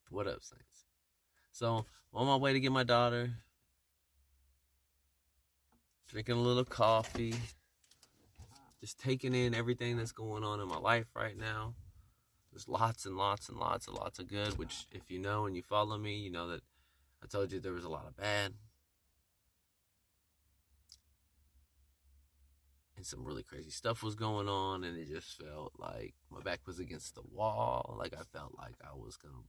What up, Saints? So, on my way to get my daughter, drinking a little coffee, just taking in everything that's going on in my life right now. There's lots and lots and lots of good, which if you know and you follow me, you know that I told you there was a lot of bad. And some really crazy stuff was going on, and it just felt like my back was against the wall. Like I felt like I was going to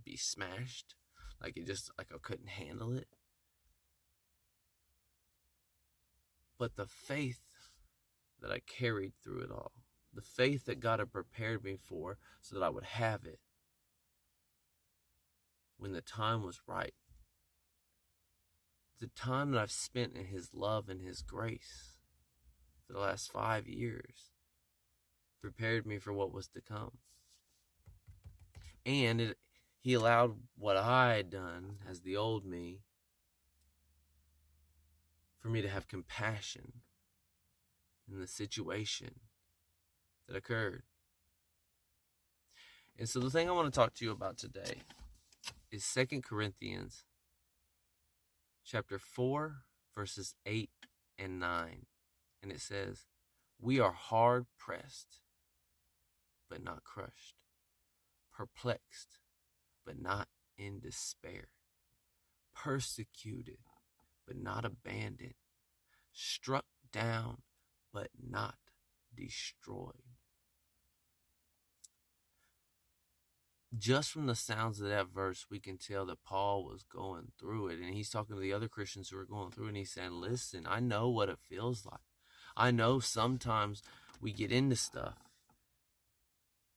be smashed. Like I couldn't handle it. But the faith that I carried through it all, the faith that God had prepared me for so that I would have it when the time was right, the time that I've spent in His love and His grace for the last 5 years prepared me for what was to come. And He allowed what I had done as the old me for me to have compassion in the situation that occurred. And so the thing I want to talk to you about today is 2 Corinthians chapter 4, verses 8 and 9. And it says, "We are hard pressed, but not crushed, perplexed, but not in despair, persecuted, but not abandoned, struck down, but not destroyed." Just from the sounds of that verse, we can tell that Paul was going through it. And he's talking to the other Christians who are going through it. And he's saying, listen, I know what it feels like. I know sometimes we get into stuff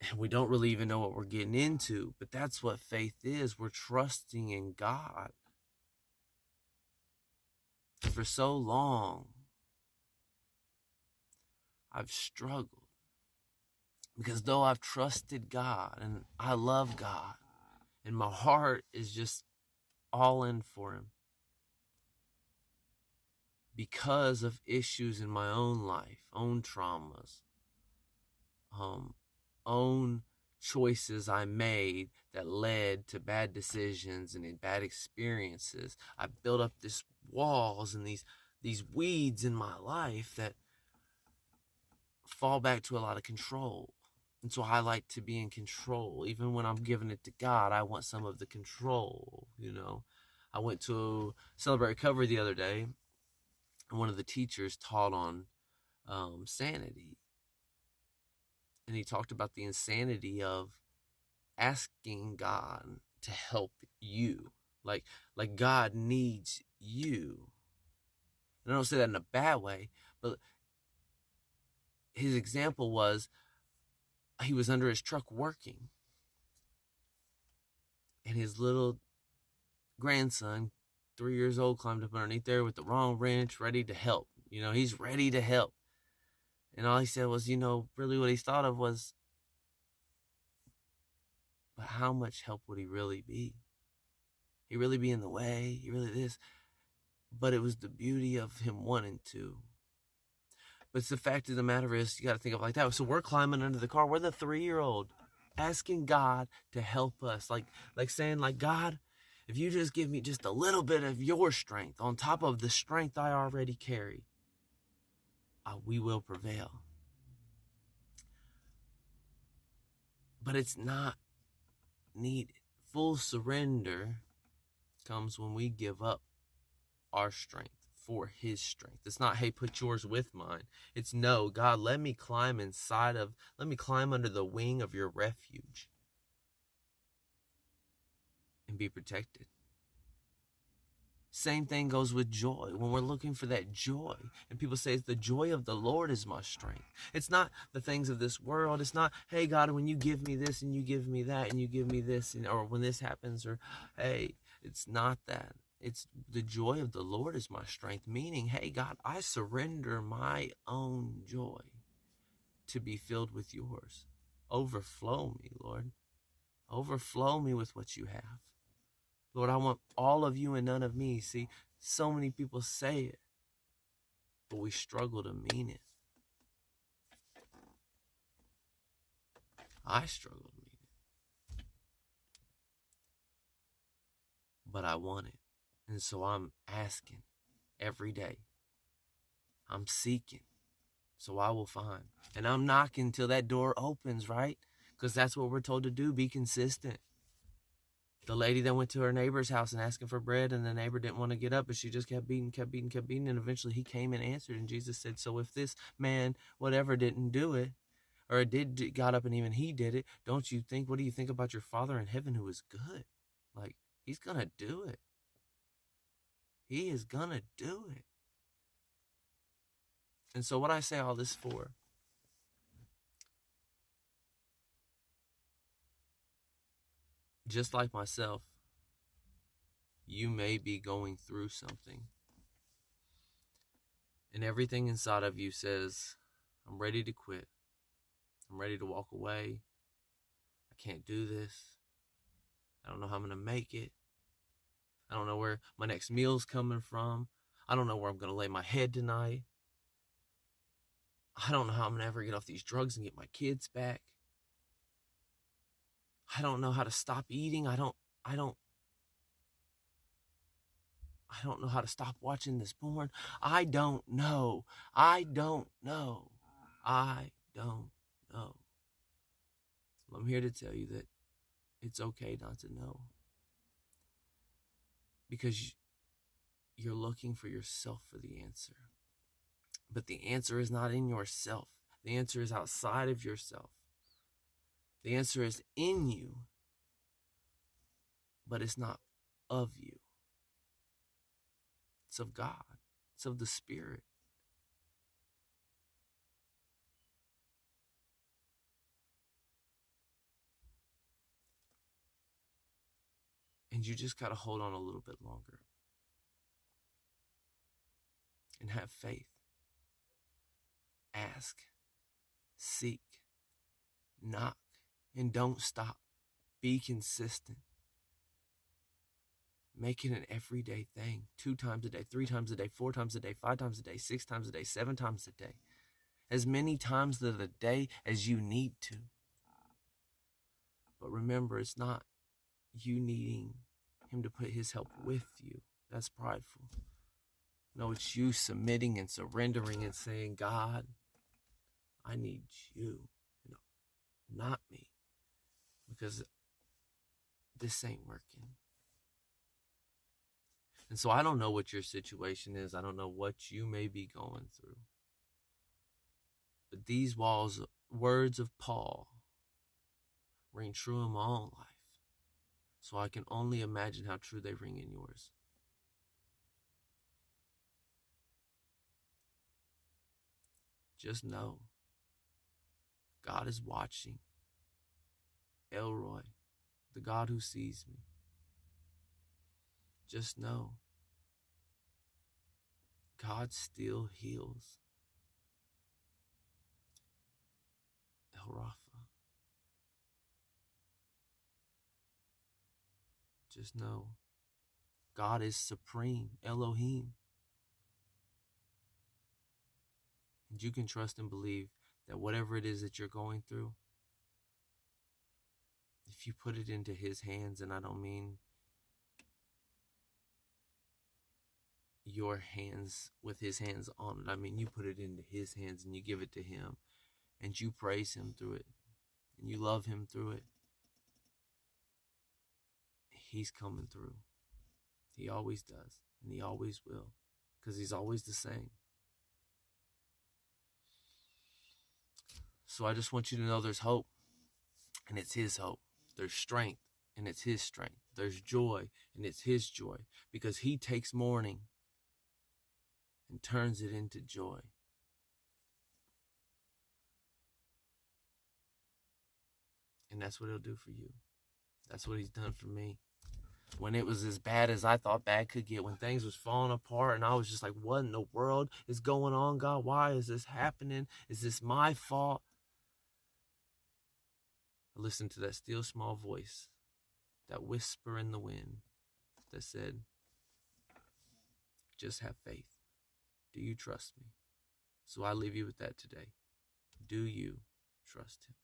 and we don't really even know what we're getting into. But that's what faith is. We're trusting in God. For so long, I've struggled. Because though I've trusted God and I love God and my heart is just all in for Him, because of issues in my own life, own traumas, own choices I made that led to bad decisions and bad experiences, I built up these walls and these weeds in my life that fall back to a lot of control. And so I like to be in control. Even when I'm giving it to God, I want some of the control, I went to Celebrate Recovery the other day, and one of the teachers taught on sanity. And he talked about the insanity of asking God to help you. Like God needs you. And I don't say that in a bad way, but his example was he was under his truck working, and his little grandson, 3 years old, climbed up underneath there with the wrong wrench, ready to help. He's ready to help. And all he said was, really what he thought of was, but how much help would he really be? He'd really be in the way. He really this. But it was the beauty of him wanting to. But the fact of the matter is, you got to think of it like that. So we're climbing under the car. We're the 3-year-old asking God to help us. Like saying, God, if you just give me just a little bit of your strength on top of the strength I already carry, we will prevail. But it's not needed. Full surrender comes when we give up our strength for His strength. It's not, hey, put yours with mine. It's, no, God, let me climb under the wing of your refuge and be protected. Same thing goes with joy. When we're looking for that joy, and people say, the joy of the Lord is my strength. It's not the things of this world. It's not, hey, God, when you give me this and you give me that and you give me this, or when this happens, or hey, it's not that. It's the joy of the Lord is my strength, meaning, hey, God, I surrender my own joy to be filled with yours. Overflow me, Lord. Overflow me with what you have. Lord, I want all of you and none of me. See, so many people say it, but we struggle to mean it. I struggle to mean it. but I want it. And so I'm asking every day. I'm seeking, so I will find. And I'm knocking till that door opens, right? Because that's what we're told to do, be consistent. The lady that went to her neighbor's house and asking for bread, and the neighbor didn't want to get up, but she just kept beating, and eventually he came and answered, and Jesus said, so if this man, whatever, didn't do it, or got up and even he did it, what do you think about your Father in heaven who is good? Like, he's gonna do it. He is gonna do it. And so what I say all this for, just like myself, you may be going through something. And everything inside of you says, I'm ready to quit. I'm ready to walk away. I can't do this. I don't know how I'm going to make it. I don't know where my next meal's coming from. I don't know where I'm going to lay my head tonight. I don't know how I'm going to ever get off these drugs and get my kids back. I don't know how to stop eating. I don't know how to stop watching this porn. I don't know. Well, I'm here to tell you that it's okay not to know. Because you're looking for yourself for the answer. But the answer is not in yourself. The answer is outside of yourself. The answer is in you, but it's not of you. It's of God. It's of the Spirit. And you just got to hold on a little bit longer. And have faith. Ask. Seek. Knock. And don't stop. Be consistent. Make it an everyday thing. 2 times a day, 3 times a day, 4 times a day, 5 times a day, 6 times a day, 7 times a day. As many times of the day as you need to. But remember, it's not you needing him to put his help with you. That's prideful. No, it's you submitting and surrendering and saying, God, I need you, not me, because this ain't working. And so I don't know what your situation is. I don't know what you may be going through. But these words of Paul ring true in my own life. So I can only imagine how true they ring in yours. Just know, God is watching. Elroy, the God who sees me. Just know, God still heals. El Rafa. Just know, God is supreme. Elohim. And you can trust and believe that whatever it is that you're going through, if you put it into his hands, and I don't mean your hands with his hands on it. I mean, you put it into his hands and you give it to him and you praise him through it and you love him through it. He's coming through. He always does, and he always will, because he's always the same. So I just want you to know there's hope, and it's his hope. There's strength, and it's his strength. There's joy, and it's his joy, because he takes mourning and turns it into joy. And that's what he'll do for you. That's what he's done for me. When it was as bad as I thought bad could get, when things was falling apart and I was just like, what in the world is going on, God? Why is this happening? Is this my fault? I listened to that still small voice, that whisper in the wind that said, just have faith. Do you trust me? So I leave you with that today. Do you trust him?